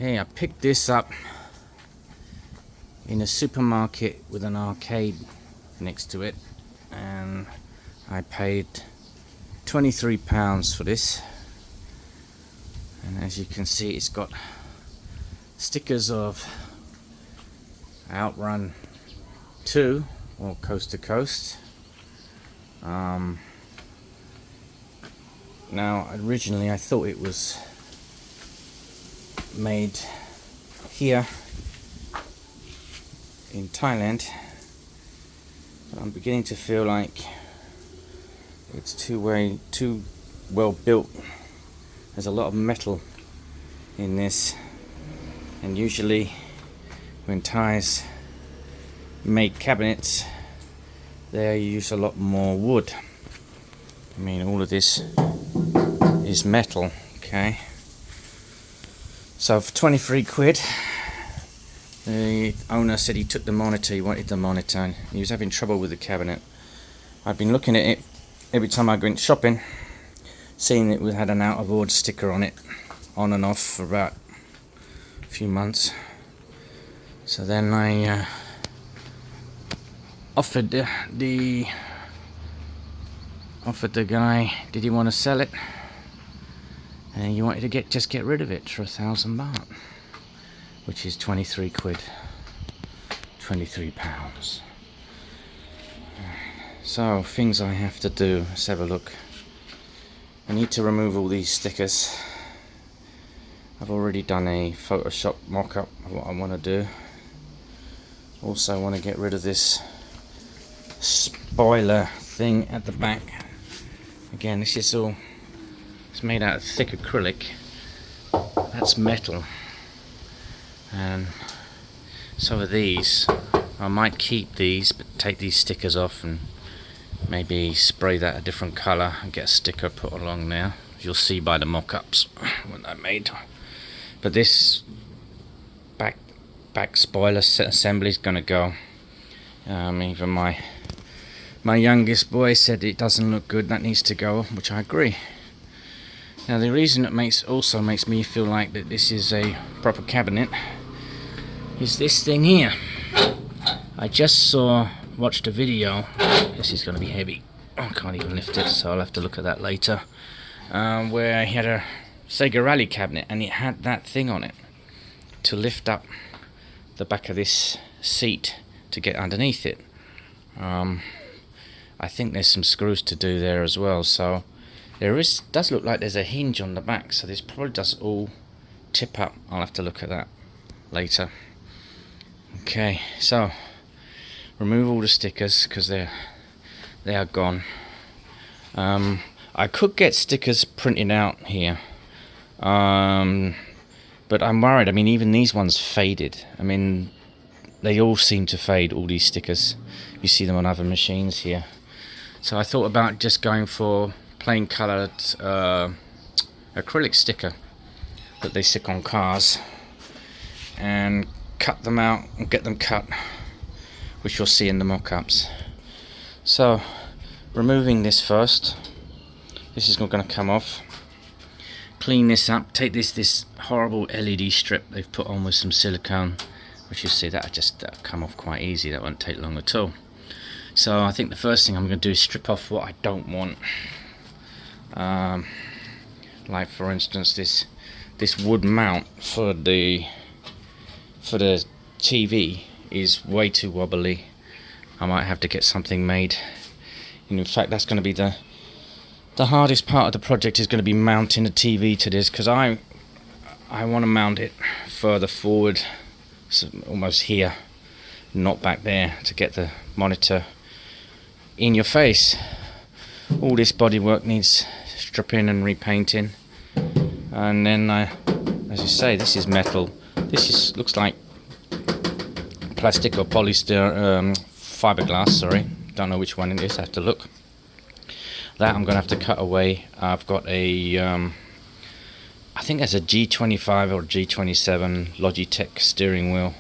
Okay, I picked this up in a supermarket with an arcade next to it, and I paid £23 for this. And as you can see, it's got stickers of Outrun 2 or Coast to Coast. Now originally I thought it was made here in Thailand, but I'm beginning to feel like it's too well built. There's a lot of metal in this, and usually when Thais make cabinets they use a lot more wood. I mean, all of this is metal. Okay, so for 23 quid, the owner said he took the monitor, he wanted the monitor, and he was having trouble with the cabinet. I've been looking at it every time I went shopping, seeing it had an out of order sticker on it, on and off for about a few months. So then I offered the guy, did he want to sell it? And he wanted to just get rid of it for 1,000 baht, which is 23 quid, 23 pounds. So things I have to do. Let's have a look. I need to remove all these stickers. I've already done a Photoshop mock-up of what I want to do. Also I want to get rid of this spoiler thing at the back. Again, this is all, it's made out of thick acrylic. That's metal. And some of these, I might keep these but take these stickers off and maybe spray that a different colour and get a sticker put along there. You'll see by the mock-ups what I made. But this back spoiler set assembly is gonna go. Even my youngest boy said it doesn't look good, that needs to go, which I agree. Now the reason it also makes me feel like that this is a proper cabinet is this thing here. I just watched a video. This is going to be heavy. I can't even lift it, so I'll have to look at that later. Where he had a Sega Rally cabinet, and it had that thing on it to lift up the back of this seat to get underneath it. I think there's some screws to do there as well. So does look like there's a hinge on the back. So this probably does all tip up. I'll have to look at that later. Okay, so remove all the stickers because they are gone. I could get stickers printed out here, but I'm worried. I mean, even these ones faded. I mean, they all seem to fade, all these stickers. You see them on other machines here. So I thought about just going for plain coloured acrylic sticker that they stick on cars, and cut them out and get them cut, which you'll see in the mock-ups. So removing this first, this is not going to come off. Clean this up, take this horrible LED strip they've put on with some silicone, which you see that'll just come off quite easy, that won't take long at all. So I think the first thing I'm going to do is strip off what I don't want. Like for instance this wood mount for the TV is way too wobbly. I might have to get something made. And in fact, that's going to be the hardest part of the project, is going to be mounting the TV to this, because I want to mount it further forward, so almost here, not back there, to get the monitor in your face. All this bodywork needs stripping and repainting, and then as you say, this is metal. This looks like plastic or polyester, fiberglass, sorry, don't know which one it is, I have to look. That I'm going to have to cut away. I've got a I think that's a G25 or G27 Logitech steering wheel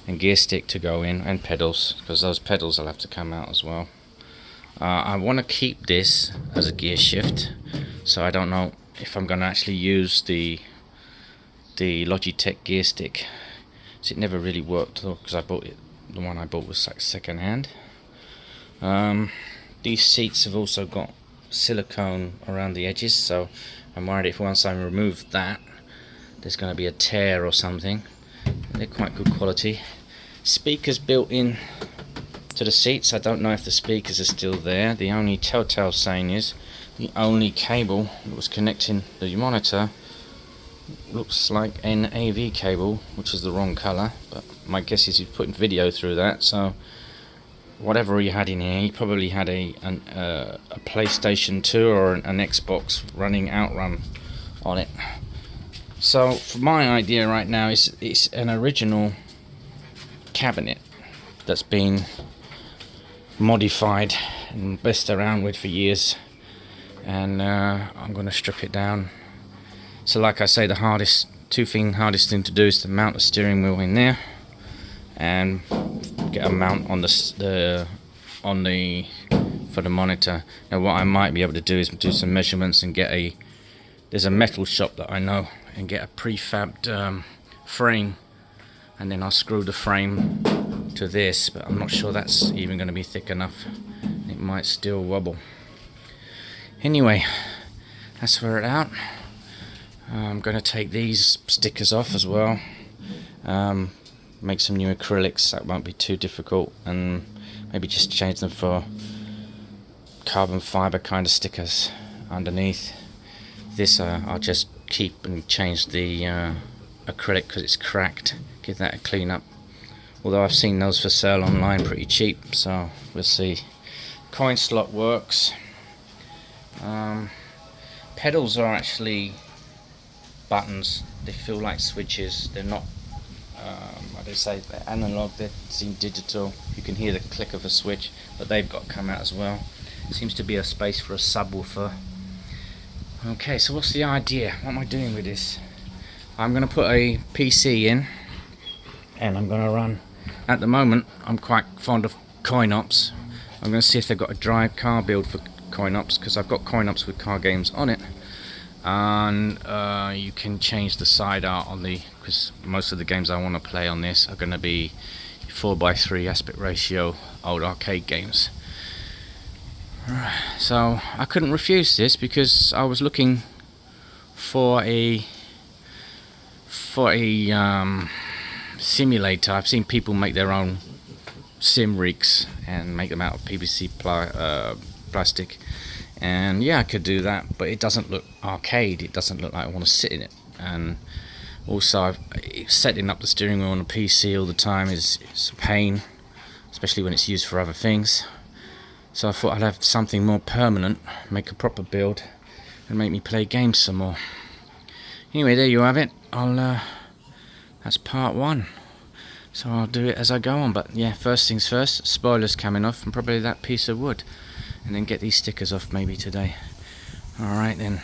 and gear stick to go in, and pedals, because those pedals will have to come out as well. I want to keep this as a gear shift, so I don't know if I'm going to actually use the the Logitech gear stick. So it never really worked because I bought it. The one I bought was like second hand. These seats have also got silicone around the edges, so I'm worried if once I remove that, there's going to be a tear or something. They're quite good quality. Speakers built in to the seats. I don't know if the speakers are still there. The only telltale sign is the only cable that was connecting the monitor looks like an AV cable, which is the wrong colour, but my guess is he's putting video through that, so whatever he had in here, he probably had a PlayStation 2 or an Xbox running Outrun on it. So for my idea right now is it's an original cabinet that's been modified and messed around with for years, and I'm going to strip it down. So like I say, the hardest thing to do is to mount the steering wheel in there and get a mount on the for the monitor. Now what I might be able to do is do some measurements and there's a metal shop that I know, and get a prefabbed frame, and then I'll screw the frame to this, but I'm not sure that's even going to be thick enough. It might still wobble. Anyway, that's where it's at. I'm going to take these stickers off as well, make some new acrylics. That won't be too difficult, and maybe just change them for carbon fiber kind of stickers underneath. This I'll just keep and change the acrylic because it's cracked, give that a clean up, although I've seen those for sale online pretty cheap, so we'll see. Coin slot works. Pedals are actually buttons. They feel like switches. They're not what do they say, they're analog, they seem digital. You can hear the click of a switch, but they've got to come out as well. Seems to be a space for a subwoofer. Okay, so what's the idea? What am I doing with this? I'm going to put a PC in, and I'm going to run. At the moment, I'm quite fond of CoinOps. I'm going to see if they've got a drive car build for CoinOps, because I've got CoinOps with car games on it. And you can change the side art on because most of the games I want to play on this are going to be 4:3 aspect ratio old arcade games. So I couldn't refuse this because I was looking for a simulator. I've seen people make their own sim rigs and make them out of PVC plastic, and yeah, I could do that, but it doesn't look arcade. It doesn't look like I want to sit in it. And also, setting up the steering wheel on a PC all the time is a pain, especially when it's used for other things. So I thought I'd have something more permanent, make a proper build, and make me play games some more. Anyway, there you have it. That's part one. So I'll do it as I go on. But yeah, first things first, spoilers coming off, and probably that piece of wood. And then get these stickers off maybe today. Alright then.